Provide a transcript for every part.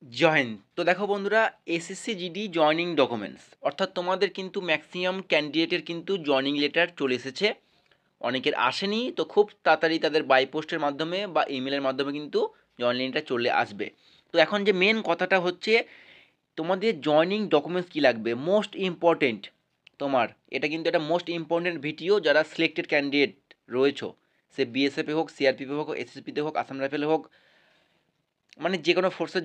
Join তো দেখো বন্ধুরা, এসএসসি জিডি জয়নিং ডকুমেন্টস অর্থাৎ তোমাদের কিন্তু ম্যাক্সিমাম ক্যান্ডিডেটের কিন্তু জয়নিং লেটার চলে এসেছে। অনেকের আসেনি, তো খুব তাড়াতাড়ি তাদের বাই পোস্টের মাধ্যমে বা ইমেলের মাধ্যমে কিন্তু জয়নিং লেটার চলে আসবে। তো এখন যে মেন কথাটা হচ্ছে, তোমাদের জয়নিং ডকুমেন্টস কী লাগবে মোস্ট ইম্পর্টেন্ট। তোমার এটা কিন্তু একটা মোস্ট ইম্পর্টেন্ট ভিডিও, যারা সিলেক্টেড ক্যান্ডিডেট রয়েছে, সে বিএসএফে হোক, সিআরপিএফে হোক, এসএসপিতে হোক, আসাম রাইফেলে হোক, মানে যে কোনো ফোর্সে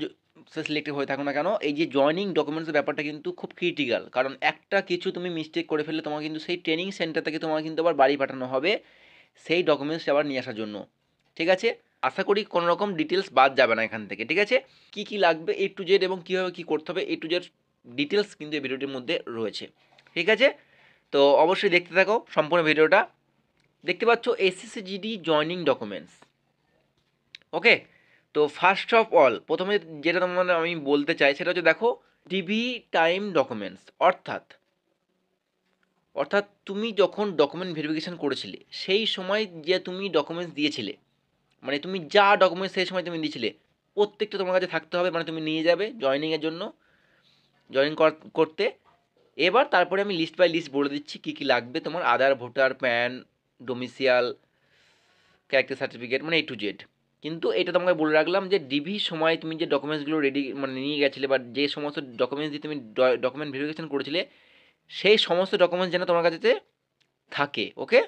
সিলেক্টেড হয়ে থাকো না কেন, এই যে জয়নিং ডকুমেন্টসের ব্যাপারটা কিন্তু খুব ক্রিটিক্যাল। কারণ একটা কিছু তুমি মিস্টেক করে ফেললে তোমার কিন্তু সেই ট্রেনিং সেন্টার থেকে তোমার কিন্তু আবার বাড়ি পাঠানো হবে সেই ডকুমেন্টস আবার নিয়ে আসার জন্য। ঠিক আছে, আশা করি কোনো রকম ডিটেলস বাদ যাবে না এখান থেকে। ঠিক আছে, কি কি লাগবে এ টু জেড এবং কীভাবে কী করতে হবে এ টু জেড ডিটেলস কিন্তু এই ভিডিওটির মধ্যে রয়েছে। ঠিক আছে, তো অবশ্যই দেখতে থাকো সম্পূর্ণ ভিডিওটা। দেখতে পাচ্ছ এসএসসি জিডি জয়নিং ডকুমেন্টস। ওকে, তো ফার্স্ট অফ অল প্রথমে যেটা তোমার আমি বলতে চাই সেটা হচ্ছে, দেখো ডিবি টাইম ডকুমেন্টস, অর্থাৎ অর্থাৎ তুমি যখন ডকুমেন্ট ভেরিফিকেশান করেছিলে সেই সময় যে তুমি ডকুমেন্টস দিয়েছিলে, মানে তুমি যা ডকুমেন্টস সেই সময় তুমি দিয়েছিলে প্রত্যেকটা তোমার কাছে থাকতে হবে, মানে তুমি নিয়ে যাবে জয়েনিংয়ের জন্য, জয়েন করতে। এবার তারপরে আমি লিস্ট বাই লিস্ট বলে দিচ্ছি কী কী লাগবে তোমার: Aadhaar, voter, PAN, domicile, character certificate, মানে এ টু জেড। কিন্তু এটা তোমাকে বলে রাখলাম যে ডিভির সময় তুমি যে ডকুমেন্টসগুলো রেডি মানে নিয়ে গেছিলে বা যে সমস্ত ডকুমেন্টস দিয়ে তুমি ডকুমেন্ট ভেরিফিকেশন করেছিলে সেই সমস্ত ডকুমেন্টস যেন তোমার কাছে থাকে। ওকে,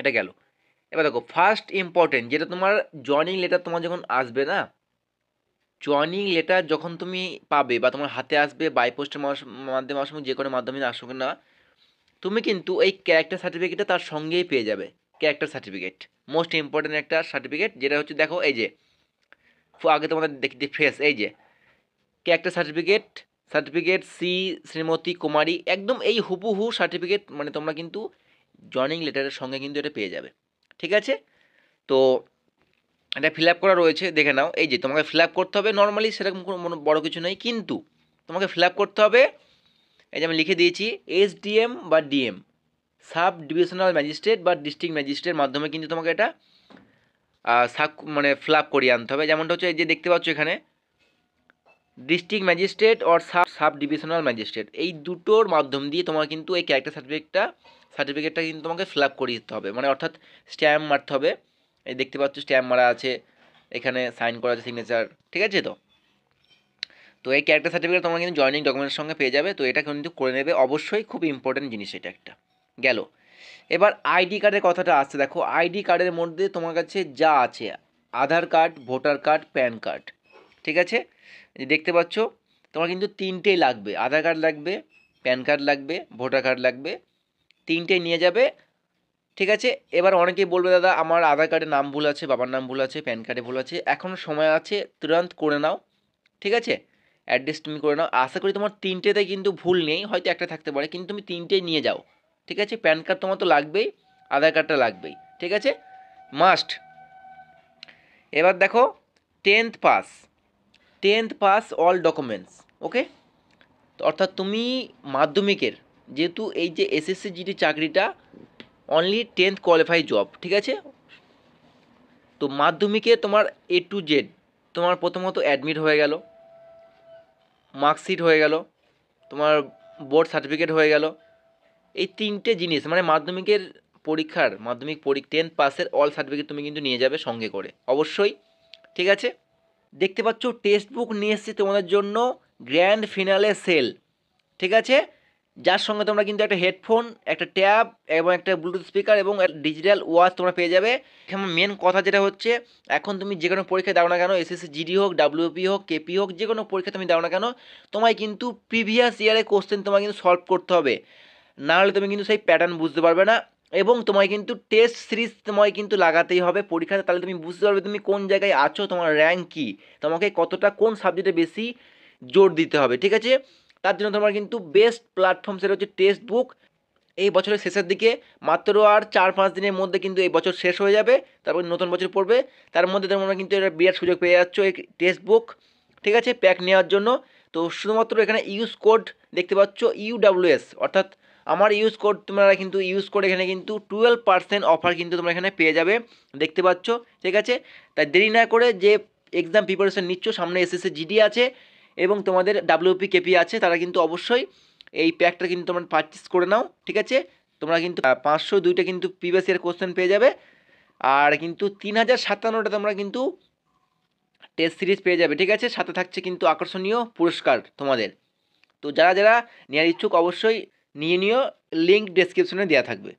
এটা গেল। এবার দেখো ফার্স্ট ইম্পর্টেন্ট যেটা, তোমার জয়নিং লেটার তোমার যখন আসবে না, জয়নিং লেটার যখন তুমি পাবে বা তোমার হাতে আসবে বাই পোস্টের মাধ্যমে আসবে, যে কোনো মাধ্যমে আসুক না, তুমি কিন্তু এই ক্যারেক্টার সার্টিফিকেটটা তার সঙ্গেই পেয়ে যাবে। ক্যারেক্টার সার্টিফিকেট মোস্ট ইম্পর্টেন্ট একটা সার্টিফিকেট, যেটা হচ্ছে দেখো এই যে আগে তোমাদের দেখতে ফেস, এই যে ক্যারেক্টার সার্টিফিকেট, সার্টিফিকেট সি শ্রীমতী কুমারী, একদম এই হুবহু সার্টিফিকেট মানে তোমরা কিন্তু জয়নিং লেটারের সঙ্গে কিন্তু এটা পেয়ে যাবে। ঠিক আছে, তো এটা ফিল আপ করা রয়েছে, দেখে নাও। এই যে তোমাকে ফিল আপ করতে হবে নর্মালি, সেরকম কোনো বড় কিছু নেই, কিন্তু তোমাকে ফিল আপ করতে হবে। এই যে আমি লিখে দিয়েছি এসডিএম বা ডিএম, সাব ডিভিশনাল ম্যাজিস্ট্রেট বা ডিস্ট্রিক্ট ম্যাজিস্ট্রেটের মাধ্যমে কিন্তু তোমাকে এটা মানে ফিল আপ করিয়ে আনতে হবে। যেমনটা হচ্ছে এই যে দেখতে পাচ্ছ এখানে ডিস্ট্রিক্ট ম্যাজিস্ট্রেট আর সাব ডিভিশনাল ম্যাজিস্ট্রেট, এই দুটোর মাধ্যম দিয়ে তোমার কিন্তু এই ক্যারেক্টার সার্টিফিকেটটা কিন্তু তোমাকে ফিল আপ করিয়ে দিতে হবে, মানে অর্থাৎ স্ট্যাম্প মারতে হবে। এই দেখতে পাচ্ছ স্ট্যাম্প মারা আছে, এখানে সাইন করা আছে, সিগনেচার। ঠিক আছে, তো এই ক্যারেক্টার সার্টিফিকেট তোমরা কিন্তু জয়নিং ডকুমেন্টের সঙ্গে পেয়ে যাবে, তো এটা কিন্তু করে নেবে অবশ্যই, খুব ইম্পর্টেন্ট জিনিস এটা একটা গেল। এবার আইডি কার্ডের কথাটা আসছে, দেখো আইডি কার্ডের মধ্যে তোমার কাছে যা আছে Aadhaar card, voter card, PAN card. ঠিক আছে, দেখতে পাচ্ছ তোমার কিন্তু তিনটেই লাগবে, আধার কার্ড লাগবে, প্যান কার্ড লাগবে, ভোটার কার্ড লাগবে, তিনটেই নিয়ে যাবে। ঠিক আছে, এবার অনেকেই বলবে দাদা আমার আধার কার্ডে নাম ভুল আছে, বাবার নাম ভুল আছে, প্যান কার্ডে ভুল আছে, এখনও সময় আছে, তুরন্ত করে নাও। ঠিক আছে, অ্যাড্রেস তুমি করে নাও। আশা করি তোমার তিনটেতে কিন্তু ভুল নেই, হয়তো একটা থাকতে পারে, কিন্তু তুমি তিনটেই নিয়ে যাও। ঠিক আছে, প্যান কার্ড তোমার তো লাগবেই, আধার কার্ডটা লাগবেই। ঠিক আছে, মাস্ট। এবার দেখো টেন্থ পাস অল ডকুমেন্টস। ওকে, অর্থাৎ তুমি মাধ্যমিকের, যেহেতু এই যে এসএসসি জিডি চাকরিটা অনলি টেন্থ কোয়ালিফাই জব। ঠিক আছে, তো মাধ্যমিকে তোমার এ টু জেড, তোমার প্রথমত অ্যাডমিট হয়ে গেল, মার্কশিট হয়ে গেল, তোমার বোর্ড সার্টিফিকেট হয়ে গেল, এই তিনটে জিনিস মানে মাধ্যমিকের মাধ্যমিক টেন্থ পাসের অল সার্টিফিকেট তুমি কিন্তু নিয়ে যাবে সঙ্গে করে অবশ্যই। ঠিক আছে, দেখতে পাচ্ছ টেক্সট বুক নিয়ে এসেছি তোমাদের জন্য, গ্র্যান্ড ফিনালে সেল। ঠিক আছে, যার সঙ্গে তোমরা কিন্তু একটা হেডফোন, একটা ট্যাব এবং একটা ব্লুটুথ স্পিকার এবং ডিজিটাল ওয়াচ তোমরা পেয়ে যাবে। এখানে মেন কথা যেটা হচ্ছে, এখন তুমি যে কোনো পরীক্ষায় দাও না কেন, এসএসসি জিডি হোক, ডাব্লিউপি হোক, কেপি হোক, যে কোনো পরীক্ষা তুমি দাও না কেন, তোমায় কিন্তু প্রিভিয়াস ইয়ারের কোশ্চেন তোমায় কিন্তু সলভ করতে হবে, না হলে তুমি কিন্তু সেই প্যাটার্ন বুঝতে পারবে না। এবং তোমায় কিন্তু টেস্ট সিরিজ তোমায় কিন্তু লাগাতেই হবে পরীক্ষাতে, তাহলে তুমি বুঝতে পারবে তুমি কোন জায়গায় আছো, তোমার র্যাঙ্ক কী, তোমাকে কতটা কোন সাবজেক্টে বেশি জোর দিতে হবে। ঠিক আছে, তার জন্য তোমার কিন্তু বেস্ট প্ল্যাটফর্ম সেটা হচ্ছে টেক্সট বুক। এই বছরের শেষের দিকে মাত্র আর 4-5 দিনের মধ্যে কিন্তু এই বছর শেষ হয়ে যাবে, তারপর নতুন বছর পড়বে, তার মধ্যে তোমরা কিন্তু একটা বিরাট সুযোগ পেয়ে যাচ্ছ এই টেক্সট বুক। ঠিক আছে, প্যাক নেওয়ার জন্য। তো শুধুমাত্র এখানে ইউজ কোড দেখতে পাচ্ছ ইউডাব্লিউএস, অর্থাৎ আমার ইউজ কোড তোমরা কিন্তু ইউজ করে এখানে কিন্তু 12% অফার কিন্তু তোমরা এখানে পেয়ে যাবে, দেখতে পাচ্ছ। ঠিক আছে, তাই দেরি না করে যে এক্সাম প্রিপারেশন নিচ্ছ, সামনে এসএসসি জিডি আছে এবং তোমাদের ডাব্লিউপি কেপি আছে, তারা কিন্তু অবশ্যই এই প্যাকটা কিন্তু তোমরা পারচেস করে নাও, ঠিক আছে। তোমরা কিন্তু 502টা কিন্তু প্রিভিয়াস ইয়ার কোশ্চেন পেয়ে যাবে, আর কিন্তু 3057টা তোমরা কিন্তু টেস্ট সিরিজ পেয়ে যাবে, ঠিক আছে। সাথে থাকছে কিন্তু আকর্ষণীয় পুরস্কার তোমাদের। তো যারা যারা নেওয়ার ইচ্ছুক অবশ্যই নিয়ে নিও, লিঙ্ক ডেসক্রিপশনে দেওয়া থাকবে।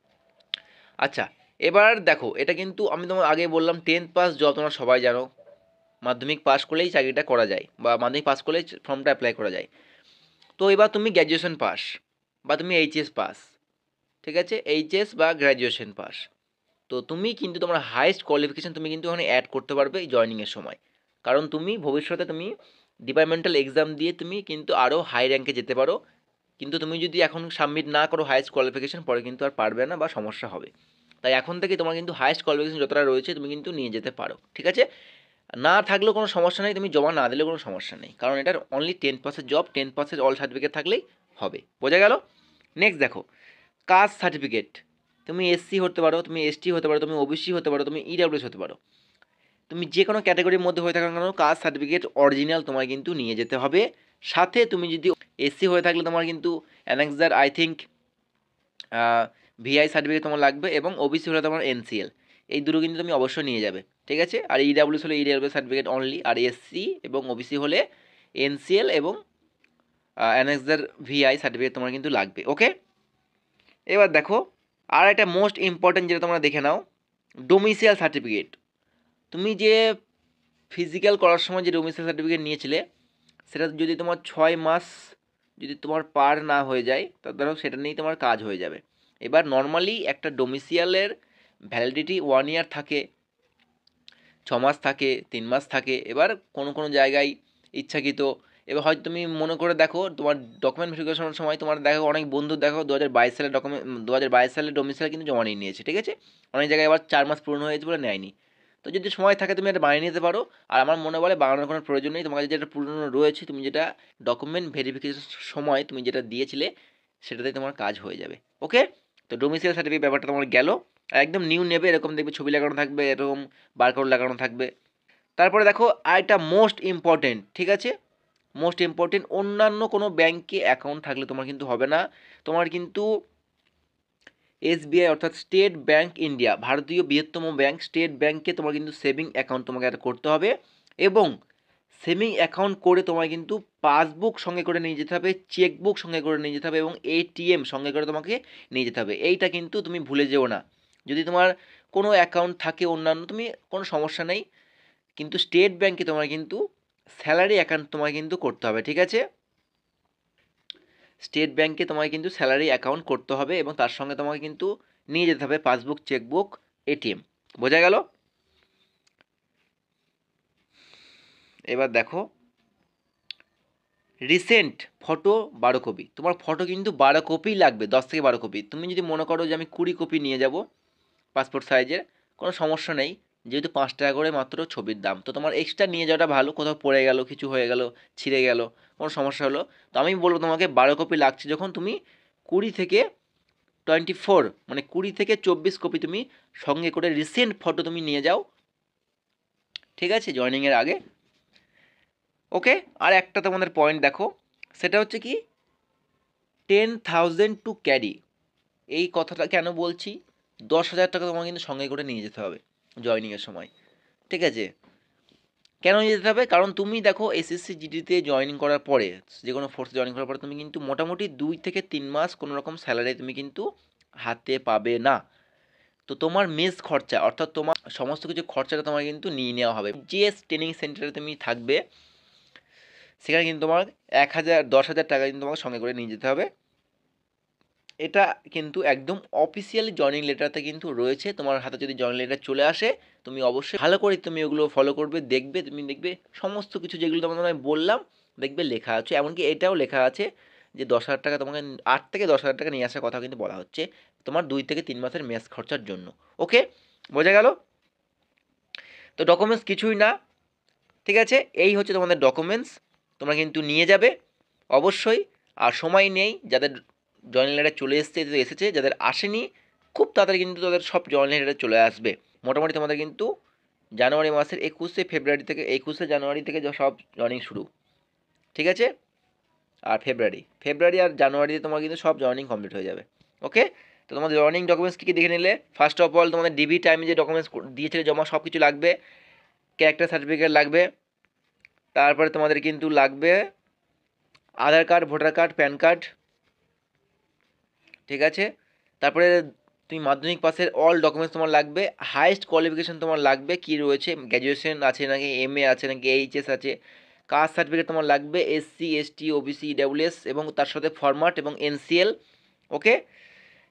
আচ্ছা, এবার দেখো, এটা কিন্তু আমি তোমার আগে বললাম 10th পাস জব তোমরা সবাই জানো, মাধ্যমিক পাস করলেই চাকরিটা করা যায় বা মাধ্যমিক পাস করলেই ফর্মটা অ্যাপ্লাই করা যায়। তো এবার তুমি গ্র্যাজুয়েশন পাস বা তুমি এইচএস পাস, ঠিক আছে, এইচএস বা গ্র্যাজুয়েশন পাস, তো তুমি কিন্তু তোমার হাইয়েস্ট কোয়ালিফিকেশান তুমি কিন্তু ওখানে অ্যাড করতে পারবে জয়েনিংয়ের সময়। কারণ তুমি ভবিষ্যতে তুমি ডিপার্টমেন্টাল এক্সাম দিয়ে তুমি কিন্তু আরও হাই র্যাঙ্কে যেতে পারো, কিন্তু তুমি যদি এখন সাবমিট না করো হাইয়েস্ট কোয়ালিফিকেশান, পরে কিন্তু আর পারবে না বা সমস্যা হবে। তাই এখন থেকে তোমার কিন্তু হাইয়েস্ট কোয়ালিফিকেশান যতটা রয়েছে তুমি কিন্তু নিয়ে যেতে পারো, ঠিক আছে। না থাকলেও কোনো সমস্যা নেই, তুমি জমা না দিলেও কোনো সমস্যা নেই, কারণ এটার অনলি 10% জব, 10% অল সার্টিফিকেট থাকলেই হবে। বোঝা গেল? নেক্সট দেখো, কাস্ট সার্টিফিকেট। তুমি এসসি হতে পারো, তুমি এসটি হতে পারো, তুমি ওবিসি হতে পারো, তুমি ইডাব্লিউএস হতে পারো, তুমি যে কোনো ক্যাটাগরির মধ্যে হয়ে থাকো না কেন, কাস্ট সার্টিফিকেট অরিজিনাল তোমার কিন্তু নিয়ে যেতে হবে। সাথে তুমি যদি এসসি হয়ে থাকলে তোমার কিন্তু annexure I think VI certificate তোমার লাগবে, এবং ওবিসি হলে তোমার এনসিএল, এই দুটো কিন্তু তুমি অবশ্যই নিয়ে যাবে, ঠিক আছে। আর ইডাব্লিউএস হলে ইডাব্লিউএস সার্টিফিকেট অনলি, আর এসসি এবং ওবিসি হলে এনসিএল এবং অ্যানেক্সার ভিআই সার্টিফিকেট তোমার কিন্তু লাগবে, ওকে। এবার দেখো, আর একটা মোস্ট ইম্পর্ট্যান্ট যেটা তোমরা দেখে নাও, ডোমিসিয়াল সার্টিফিকেট। তুমি যে ফিজিক্যাল করার সময় যে ডোমিসিয়াল সার্টিফিকেট নিয়েছিলে, সেটা যদি তোমার 6 মাস যদি তোমার পার না হয়ে যায়, তা ধরো সেটা নিয়েই তোমার কাজ হয়ে যাবে। এবার নর্মালি একটা ডোমিসিয়ালের ভ্যালিডিটি 1 ইয়ার থাকে, 6 মাস থাকে, 3 মাস থাকে। এবার কোনো কোনো জায়গায় ইচ্ছাকৃত, এবার হয়তো তুমি মনে করে দেখো তোমার ডকুমেন্ট ভেরিফিকেশনের সময় তোমার দেখো অনেক বন্ধু দেখো 2022 সালের ডকুমেন্ট, 2022 সালের ডোমিসাইল কিন্তু জমা নিয়ে নিয়েছে, ঠিক আছে। অনেক জায়গায় আবার 4 মাস পূর্ণ হয়েছে বলে নেয়নি। তো যদি সময় থাকে তুমি এটা বানিয়ে নিতে পারো, আর আমার মনে বলে বানানোর কোনো প্রয়োজন নেই। তোমার কাছে যেটা পুরনো রয়েছে, তুমি যেটা ডকুমেন্ট ভেরিফিকেশন সময় তুমি যেটা দিয়েছিলে, সেটাতে তোমার কাজ হয়ে যাবে, ওকে। তো ডোমিসাইল সার্টিফিকেট ব্যাপারটা তোমার গেল। আর একদম নিউ নেবে, এরকম দেখবে ছবি লাগানো থাকবে, এরকম বারকোড লাগানো থাকবে। তারপরে দেখো আরেকটা মোস্ট ইম্পর্টেন্ট, ঠিক আছে, মোস্ট ইম্পর্টেন্ট, অন্যান্য কোনো ব্যাংকে অ্যাকাউন্ট থাকলে তোমার কিন্তু হবে না। তোমার কিন্তু এসবিআই অর্থাৎ স্টেট ব্যাংক ইন্ডিয়া, ভারতীয় বৃহত্তম ব্যাংক স্টেট ব্যাংকে তোমার কিন্তু সেভিং অ্যাকাউন্ট তোমাকে একটা করতে হবে, এবং সেভিং অ্যাকাউন্ট করে তোমার কিন্তু পাসবুক সঙ্গে করে নিয়ে যেতে হবে, চেকবুক সঙ্গে করে নিয়ে যেতে হবে, এবং এটিএম সঙ্গে করে তোমাকে নিয়ে যেতে হবে। এইটা কিন্তু তুমি ভুলে যেও না। যদি তোমার কোনো অ্যাকাউন্ট থাকে অন্যান্য, তুমি কোনো সমস্যা নেই, কিন্তু স্টেট ব্যাংকে তোমার কিন্তু স্যালারি অ্যাকাউন্ট তোমায় কিন্তু করতে হবে, ঠিক আছে। স্টেট ব্যাংকে তোমায় কিন্তু স্যালারি অ্যাকাউন্ট করতে হবে, এবং তার সঙ্গে তোমাকে কিন্তু নিয়ে যেতে হবে পাসবুক, চেকবুক, এটিএম। বোঝা গেল? এবার দেখো, রিসেন্ট ফটো 12 কপি। তোমার ফটো কিন্তু 12 কপি লাগবে, 10 থেকে 12 কপি। তুমি যদি মনে করো যে আমি 20 কপি নিয়ে যাব পাসপোর্ট সাইজের, কোনো সমস্যা নেই, যেহেতু 5 টাকা করে মাত্র ছবির দাম, তো তোমার এক্সট্রা নিয়ে যাওয়াটা ভালো। কোথাও পড়ে গেল, কিছু হয়ে গেল, ছিঁড়ে গেল, কোনো সমস্যা হলো, তো আমি বলবো তোমাকে 12 কপি লাগছে যখন, তুমি 20 থেকে 24, মানে 20 থেকে 24 কপি তুমি সঙ্গে করে রিসেন্ট ফটো তুমি নিয়ে যাও, ঠিক আছে, জয়েনিংয়ের আগে, ওকে। আর একটা তোমাদের পয়েন্ট দেখো, সেটা হচ্ছে কি 10,000 টু ক্যারি। এই কথাটা কেন বলছি, 10,000 টাকা তোমাকে কিন্তু সঙ্গে করে নিয়ে যেতে হবে জয়েনিংয়ের সময়, ঠিক আছে। কেন নিয়ে যেতে হবে? কারণ তুমি দেখো এসএসসি জিডিতে জয়েনিং করার পরে, যে কোনো ফোর্সে জয়েনিং করার পরে তুমি কিন্তু মোটামুটি 2 থেকে 3 মাস কোনো রকম স্যালারি তুমি কিন্তু হাতে পাবে না। তো তোমার মেস খরচা অর্থাৎ তোমার সমস্ত কিছু খরচাটা তোমার কিন্তু নিয়ে নেওয়া হবে। যে ট্রেনিং সেন্টারে তুমি থাকবে, সেখানে কিন্তু তোমার 10,000 টাকা কিন্তু তোমাকে সঙ্গে করে নিয়ে যেতে হবে। এটা কিন্তু একদম অফিসিয়ালি জয়েনিং লেটারতে কিন্তু রয়েছে। তোমার হাতে যদি জয়েনিং লেটার চলে আসে, তুমি অবশ্যই ভালো করে তুমি ওগুলো ফলো করবে, দেখবে, তুমি দেখবে সমস্ত কিছু যেগুলো তোমাদের আমি বললাম, দেখবে লেখা আছে। এমনকি এটাও লেখা আছে যে 10,000 টাকা তোমাকে, 8 থেকে 10,000 টাকা নিয়ে আসার কথা কিন্তু বলা হচ্ছে তোমার 2 থেকে 3 মাসের মেস খরচার জন্য, ওকে। বোঝা গেল? তো ডকুমেন্টস কিছুই না, ঠিক আছে, এই হচ্ছে তোমাদের ডকুমেন্টস, তোমরা কিন্তু নিয়ে যাবে অবশ্যই। আর সময় নেই, যাদের জয়েনিং লেটার চলে এসেছে, যাদের আসেনি, খুব তাড়াতাড়ি কিন্তু তাদের সব জয়েনিং লেটার চলে আসবে। মোটামুটি তোমাদের কিন্তু জানুয়ারি মাসের 21শে জানুয়ারি থেকে সব জয়নিং শুরু, ঠিক আছে। আর ফেব্রুয়ারি আর জানুয়ারিতে তোমার কিন্তু সব জয়নিং কমপ্লিট হয়ে যাবে। ওকে, তো তোমাদের জয়নিং ডকুমেন্টস কী কী দেখে নিলে। ফার্স্ট অফ অল তোমাদের ডিবি টাইমে যে ডকুমেন্টস দিয়েছিলে জমা সব কিছু লাগবে। ক্যারেক্টার সার্টিফিকেট লাগবে, তারপরে তোমাদের কিন্তু লাগবে Aadhaar card, voter card, PAN card, ঠিক আছে। তারপরে তুমি মাধ্যমিক পাসের অল ডকুমেন্টস তোমার লাগবে। হাইয়েস্ট কোয়ালিফিকেশন তোমার লাগবে, কি রয়েছে, গ্র্যাজুয়েশন আছে নাকি, এমএ আছে নাকি, এইচএস আছে। কাস্ট সার্টিফিকেট তোমার লাগবে, এসসি, এসটি, ওবিসি, ইডাব্লিউএস, এবং তার সাথে ফরম্যাট এবং এনসিএল। ওকে,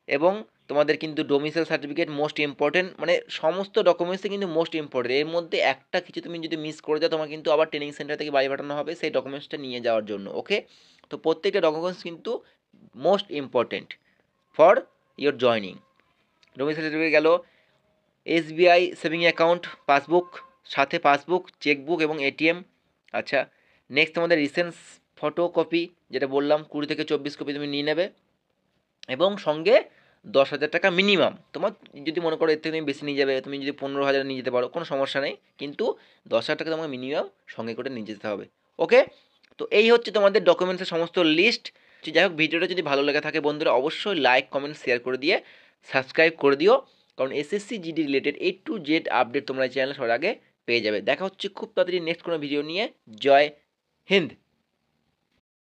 এবং তোমাদের কিন্তু ডোমিসাইল সার্টিফিকেট মোস্ট ইম্পর্টেন্ট, মানে সমস্ত ডকুমেন্টসই কিন্তু মোস্ট ইম্পর্টেন্ট। এর মধ্যে একটা কিছু তুমি যদি মিস করে যাও, তোমার কিন্তু আবার ট্রেনিং সেন্টার থেকে বাড়ি পাঠানো হবে সেই ডকুমেন্টসটা নিয়ে যাওয়ার জন্য। ওকে, তো প্রত্যেকটা ডকুমেন্টস কিন্তু most important for your joining. Domicile certificate গেল, এসবিআই সেভিং অ্যাকাউন্ট পাসবুক, সাথে পাসবুক, চেকবুক এবং এটিএম। আচ্ছা, নেক্সট তোমাদের রিসেন্স ফটোকপি, যেটা বললাম 20 থেকে 24 কপি তুমি নিয়ে নেবে, এবং সঙ্গে 10,000 টাকা মিনিমাম। তোমার যদি মনে করো এর থেকে তুমি বেশি নিয়ে যাবে, তুমি যদি 15,000 নিয়ে যেতে পারো, কোনো সমস্যা নেই, কিন্তু 10,000 টাকা তোমাকে মিনিমাম সঙ্গে করে নিয়ে যেতে হবে। ওকে, তো এই হচ্ছে তোমাদের ডকুমেন্টসের সমস্ত লিস্ট। যাই হোক, ভিডিওটা যদি ভালো লেগে থাকে বন্ধুরা, অবশ্যই লাইক, কমেন্ট, শেয়ার করে দিয়ে সাবস্ক্রাইব করে দিও, কারণ SSC GD related A to Z update তোমরা এই চ্যানেলে সবার আগে পেয়ে যাবে। দেখা হচ্ছে খুব তাড়াতাড়ি নেক্সট কোনো ভিডিও নিয়ে। জয় হিন্দ।